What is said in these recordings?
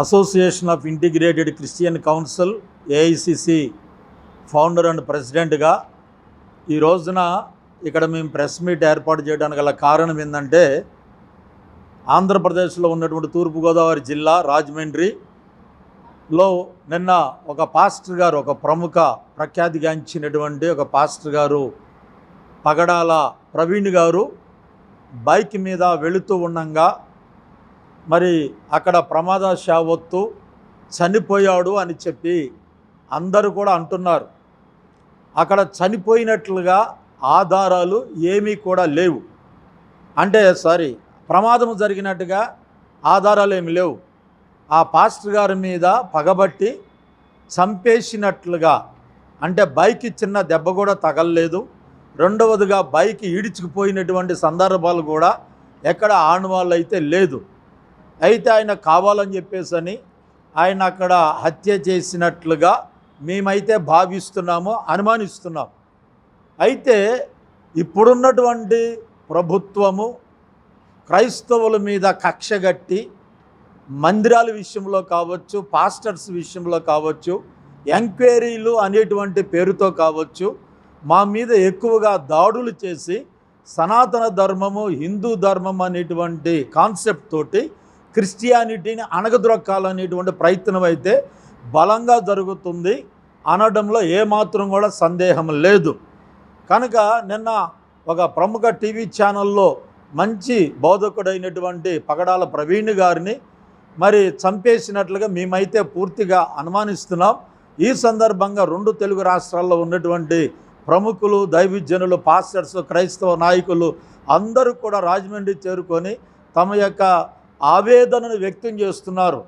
Association of integrated Christian council AICC founder and ప్రెసిడెంట్గా ఈ రోజున ఇక్కడ మేము ప్రెస్ మీట్ ఏర్పాటు చేయడానికి గల కారణం ఏంటంటే, ఆంధ్రప్రదేశ్లో ఉన్నటువంటి తూర్పుగోదావరి జిల్లా రాజమండ్రిలో నిన్న ఒక పాస్టర్ గారు, ఒక ప్రముఖ ప్రఖ్యాతిగాంచినటువంటి ఒక పాస్టర్ గారు, పగడాల ప్రవీణ్ గారు బైక్ మీద వెళుతూ ఉండగా మరి అక్కడ ప్రమాదశావత్తు చనిపోయాడు అని చెప్పి అందరూ కూడా అంటున్నారు. అక్కడ చనిపోయినట్లుగా ఆధారాలు ఏమీ కూడా లేవు. ప్రమాదం జరిగినట్టుగా ఆధారాలు ఏమి లేవు. ఆ పాస్టర్ గారి మీద పగబట్టి చంపేసినట్లుగా, అంటే బైక్ చిన్న దెబ్బ కూడా తగలలేదు. రెండవదిగా బైక్ ఈడ్చుకుపోయినటువంటి సందర్భాలు కూడా ఎక్కడ ఆనవాళ్ళు అయితే లేదు. అయితే ఆయన కావాలని చెప్పేసి ఆయన అక్కడ హత్య చేసినట్లుగా మేమైతే భావిస్తున్నాము, అనుమానిస్తున్నాం. అయితే ఇప్పుడున్నటువంటి ప్రభుత్వము క్రైస్తవుల మీద కక్షగట్టి మందిరాల విషయంలో కావచ్చు, పాస్టర్స్ విషయంలో కావచ్చు, ఎంక్వైరీలు అనేటువంటి పేరుతో కావచ్చు, మా మీద ఎక్కువగా దాడులు చేసి సనాతన ధర్మము, హిందూ ధర్మం అనేటువంటి కాన్సెప్ట్ తోటి క్రిస్టియానిటీని అణగద్రొక్కాలనేటువంటి ప్రయత్నం అయితే బలంగా జరుగుతుంది అనడంలో ఏమాత్రం కూడా సందేహం లేదు. కనుక నిన్న ఒక ప్రముఖ టీవీ ఛానల్లో మంచి బోధకుడైనటువంటి పగడాల ప్రవీణ్ గారిని మరి చంపేసినట్లుగా మేమైతే పూర్తిగా అనుమానిస్తున్నాం. ఈ సందర్భంగా రెండు తెలుగు రాష్ట్రాల్లో ఉన్నటువంటి ప్రముఖులు, దైవజనులు, పాస్టర్స్, క్రైస్తవ నాయకులు అందరూ కూడా రాజమండ్రి చేరుకొని తమ యొక్క ఆవేదనను వ్యక్తం చేస్తున్నారు.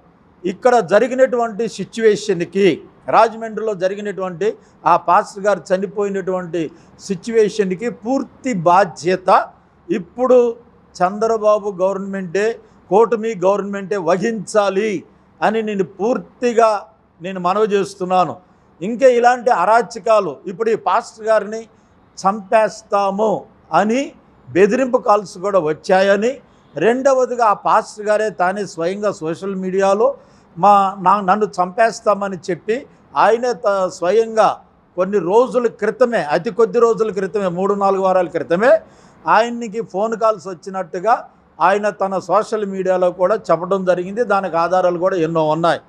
ఇక్కడ జరిగినటువంటి సిచ్యువేషన్కి, రాజమండ్రిలో జరిగినటువంటి ఆ పాస్టర్ గారు చనిపోయినటువంటి సిచ్యువేషన్కి పూర్తి బాధ్యత ఇప్పుడు చంద్రబాబు గవర్నమెంటే, కూటమి గవర్నమెంటే వహించాలి అని పూర్తిగా మనవి చేస్తున్నాను. ఇంకా ఇలాంటి అరాచకాలు, ఇప్పుడు ఈ పాస్టర్ గారిని చంపేస్తాము అని బెదిరింపు కాల్స్ కూడా వచ్చాయని, రెండవదిగా ఆ పాస్టర్ గారే తానే స్వయంగా సోషల్ మీడియాలో నన్ను చంపేస్తామని చెప్పి ఆయనే స్వయంగా కొన్ని రోజుల క్రితమే, అతి కొద్ది రోజుల క్రితమే, 3-4 వారాల క్రితమే ఆయనకి ఫోన్ కాల్స్ వచ్చినట్టుగా ఆయన తన సోషల్ మీడియాలో కూడా చెప్పడం జరిగింది. దానికి ఆధారాలు కూడా ఎన్నో ఉన్నాయి.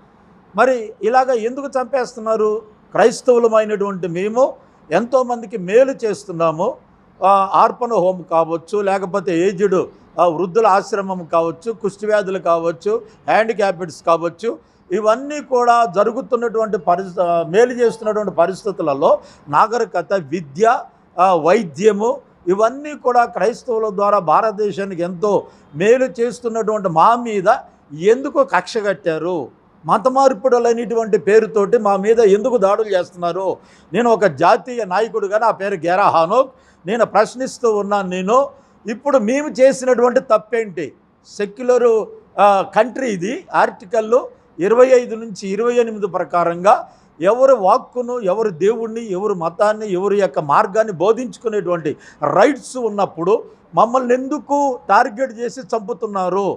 మరి ఇలాగ ఎందుకు చంపేస్తున్నారు? క్రైస్తవులమైనటువంటి మేము ఎంతోమందికి మేలు చేస్తున్నాము. ఆర్పణ హోమ్ కావచ్చు, లేకపోతే ఏజ్డ్ వృద్ధుల ఆశ్రమం కావచ్చు, కుష్ఠవ్యాధులు కావచ్చు, హ్యాండిక్యాప్డ్స్ కావచ్చు, ఇవన్నీ కూడా జరుగుతున్నటువంటి మేలు చేస్తున్నటువంటి పరిస్థితులలో నాగరికత, విద్య, వైద్యము ఇవన్నీ కూడా క్రైస్తవుల ద్వారా భారతదేశానికి ఎంతో మేలు చేస్తున్నటువంటి మా మీద ఎందుకు కక్ష కట్టారు? మత మార్పుడులనేటువంటి పేరుతోటి మా మీద ఎందుకు దాడులు చేస్తున్నారు? నేను ఒక జాతీయ నాయకుడుగా, నా పేరు గేరా హానోక్, నేను ప్రశ్నిస్తూ ఉన్నాను. ఇప్పుడు మేము చేసినటువంటి తప్పేంటి? సెక్యులరు కంట్రీ ఇది. ఆర్టికల్ 25 నుంచి 28 ప్రకారంగా ఎవరు వాక్కును, ఎవరు దేవుణ్ణి, ఎవరు మతాన్ని, ఎవరి యొక్క మార్గాన్ని బోధించుకునేటువంటి రైట్స్ ఉన్నప్పుడు మమ్మల్ని ఎందుకు టార్గెట్ చేసి చంపుతున్నారు?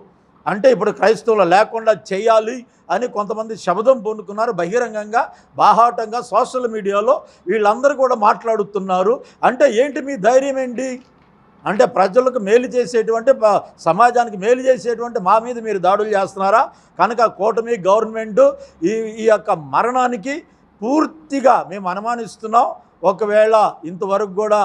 అంటే ఇప్పుడు క్రైస్తవులు లేకుండా చేయాలి అని కొంతమంది శబ్దం పొందుకున్నారు బహిరంగంగా, బాహాటంగా సోషల్ మీడియాలో వీళ్ళందరూ కూడా మాట్లాడుతున్నారు. అంటే ఏంటి మీ ధైర్యం ఏంటి? అంటే ప్రజలకు మేలు చేసేటువంటి, సమాజానికి మేలు చేసేటువంటి మా మీద మీరు దాడులు చేస్తున్నారా? కనుక కూటమి గవర్నమెంటు ఈ యొక్క మరణానికి పూర్తిగా మేము అనుమానిస్తున్నాం. ఒకవేళ ఇంతవరకు కూడా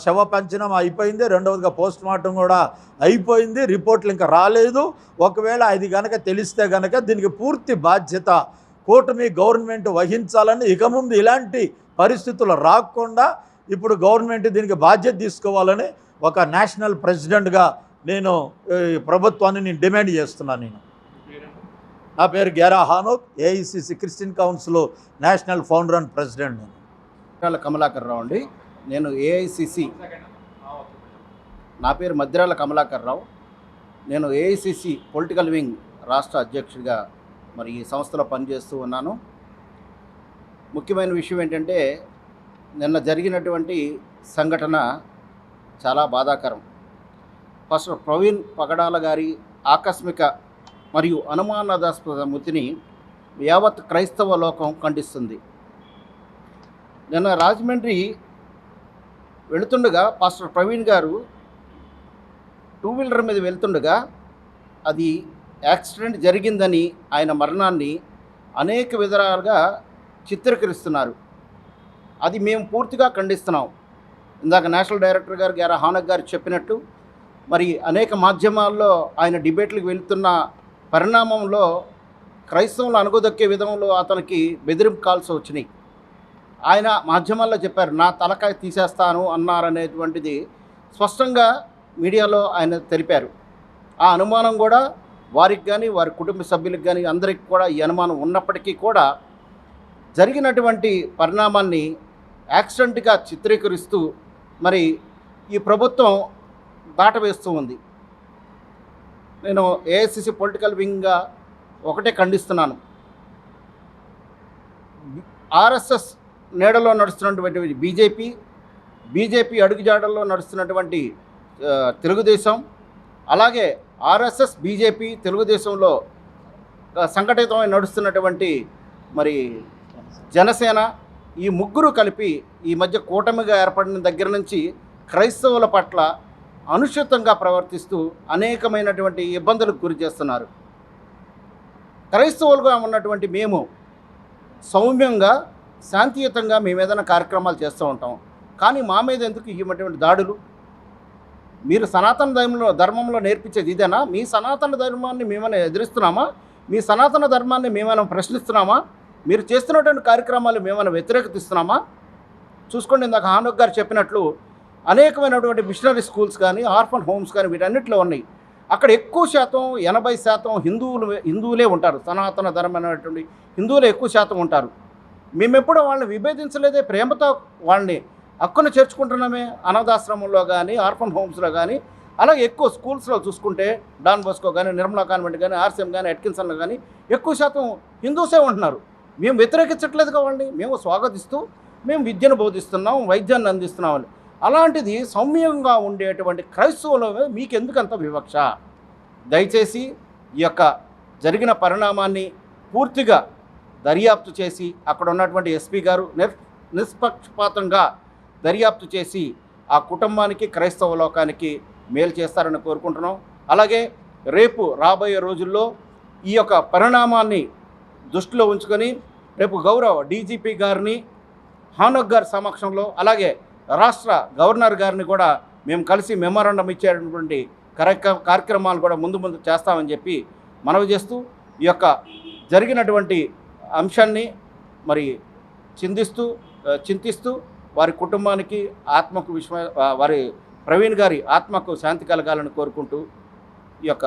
శవ పంచనం అయిపోయింది, రెండవదిగా పోస్ట్ మార్టం కూడా అయిపోయింది, రిపోర్ట్లు ఇంకా రాలేదు. ఒకవేళ అది కనుక తెలిస్తే కనుక దీనికి పూర్తి బాధ్యత కూటమి గవర్నమెంట్ వహించాలని, ఇక ముందు ఇలాంటి పరిస్థితులు రాకుండా ఇప్పుడు గవర్నమెంట్ దీనికి బాధ్యత తీసుకోవాలని ఒక నేషనల్ ప్రెసిడెంట్గా నేను ప్రభుత్వాన్ని డిమాండ్ చేస్తున్నాను. నా పేరు Gera Hanok, AICC Christian council national founder and president. Madrala Kamalakar Rao అండి. నేను ఏఐసిసి, నా పేరు మద్రాల కమలాకర్ రావు. నేను ఏఐసిసి పొలిటికల్ వింగ్ రాష్ట్ర అధ్యక్షుడిగా మరి ఈ సంస్థలో పనిచేస్తూ ఉన్నాను. ముఖ్యమైన విషయం ఏంటంటే, నిన్న జరిగినటువంటి సంఘటన చాలా బాధాకరం. ఫస్ట్ ప్రవీణ్ పగడాల గారి ఆకస్మిక మరియు అనుమానాస్పద మృతిని యావత్ క్రైస్తవ లోకం ఖండిస్తుంది. నిన్న రాజమండ్రి వెళుతుండగా పాస్టర్ ప్రవీణ్ గారు 2 వీలర్ మీద వెళ్తుండగా అది యాక్సిడెంట్ జరిగిందని, ఆయన మరణాన్ని అనేక విధాలుగా చిత్రీకరిస్తున్నారు. అది మేము పూర్తిగా ఖండిస్తున్నాం. ఇందాక నేషనల్ డైరెక్టర్ గారు గారా హానక్ గారు చెప్పినట్టు, మరి అనేక మాధ్యమాల్లో ఆయన డిబేట్లకు వెళ్తున్న పరిణామంలో క్రైస్తవులు అనుగదొక్కే విధంలో అతనికి బెదిరింపు కాల్స్ వచ్చినాయి. ఆయన మాధ్యమాల్లో చెప్పారు, నా తలకాయ తీసేస్తాను అన్నారనేటువంటిది స్పష్టంగా మీడియాలో ఆయన తెలిపారు. ఆ అనుమానం కూడా వారికి కానీ వారి కుటుంబ సభ్యులకు కానీ అందరికి కూడా ఈ అనుమానం ఉన్నప్పటికీ కూడా జరిగినటువంటి పరిణామాన్ని యాక్సిడెంట్గా చిత్రీకరిస్తూ మరి ఈ ప్రభుత్వం దాటవేస్తూ ఉంది. నేను ఏఐసిసి పొలిటికల్ వింగ్గా ఒకటే ఖండిస్తున్నాను. ఆర్ఎస్ఎస్ నీడలో నడుస్తున్నటువంటి బీజేపీ అడుగుజాడల్లో నడుస్తున్నటువంటి తెలుగుదేశం, అలాగే ఆర్ఎస్ఎస్, బీజేపీ, తెలుగుదేశంలో సంఘటితమై నడుస్తున్నటువంటి మరి జనసేన, ఈ ముగ్గురు కలిపి ఈ మధ్య కూటమిగా ఏర్పడిన దగ్గర నుంచి క్రైస్తవుల పట్ల అనుచితంగా ప్రవర్తిస్తూ అనేకమైనటువంటి ఇబ్బందులకు గురి చేస్తున్నారు. క్రైస్తవులుగా ఉన్నటువంటి మేము సౌమ్యంగా, శాంతియుతంగా మేము ఏదైనా కార్యక్రమాలు చేస్తూ ఉంటాం. కానీ మా మీద ఎందుకు ఇటువంటి దాడులు? మీరు సనాతన ధర్మంలో నేర్పించేది ఇదేనా? మీ సనాతన ధర్మాన్ని మేమైనా ఎదిరిస్తున్నామా? మీ సనాతన ధర్మాన్ని మేమైనా ప్రశ్నిస్తున్నామా? మీరు చేస్తున్నటువంటి కార్యక్రమాలు మేమైనా వ్యతిరేకతిస్తున్నామా? చూసుకోండి, ఇందాక హానక్ గారు చెప్పినట్లు అనేకమైనటువంటి మిషనరీ స్కూల్స్ కానీ, ఆర్ఫన్ హోమ్స్ కానీ వీటన్నిటిలో ఉన్నాయి. అక్కడ ఎక్కువ శాతం 80% హిందువులే ఉంటారు. సనాతన ధర్మం అనేటువంటి హిందువులే ఎక్కువ శాతం ఉంటారు. మేమెప్పుడూ వాళ్ళని విభేదించలేదే, ప్రేమతో వాళ్ళని హక్కును చేర్చుకుంటున్నామే. అనాథాశ్రమంలో కానీ, ఆర్ఫన్ హోమ్స్లో కానీ, అలాగే ఎక్కువ స్కూల్స్లో చూసుకుంటే డాన్ బోస్కో కానీ, నిర్మలా కాన్వెంట్ కానీ, ఆర్సీఎం కానీ, ఎట్కిన్సన్లో కానీ ఎక్కువ శాతం హిందూసే ఉంటున్నారు. మేము వ్యతిరేకించట్లేదు కావండి, మేము స్వాగతిస్తూ మేము విద్యను బోధిస్తున్నాం, వైద్యాన్ని అందిస్తున్నామని. అలాంటిది సౌమ్యంగా ఉండేటువంటి క్రైస్తవుల మీకు ఎందుకంత వివక్ష? దయచేసి ఈ యొక్క జరిగిన పరిణామాన్ని పూర్తిగా దర్యాప్తు చేసి అక్కడ ఉన్నటువంటి ఎస్పీ గారు నిష్పక్షపాతంగా దర్యాప్తు చేసి ఆ కుటుంబానికి, క్రైస్తవ లోకానికి మేలు చేస్తారని కోరుకుంటున్నాం. అలాగే రేపు రాబోయే రోజుల్లో ఈ యొక్క పరిణామాన్ని దృష్టిలో ఉంచుకొని రేపు గౌరవ డీజీపీ గారిని, హానక్ గారి సమక్షంలో, అలాగే రాష్ట్ర గవర్నర్ గారిని కూడా మేము కలిసి మెమోరాండం ఇచ్చేటటువంటి కార్యక్రమాలు కూడా ముందు చేస్తామని చెప్పి మనవి చేస్తూ ఈ యొక్క జరిగినటువంటి అంశాన్ని మరి చింతిస్తూ వారి కుటుంబానికి ఆత్మకు వారి ప్రవీణ్ గారి ఆత్మకు శాంతి కలగాలని కోరుకుంటూ ఈ యొక్క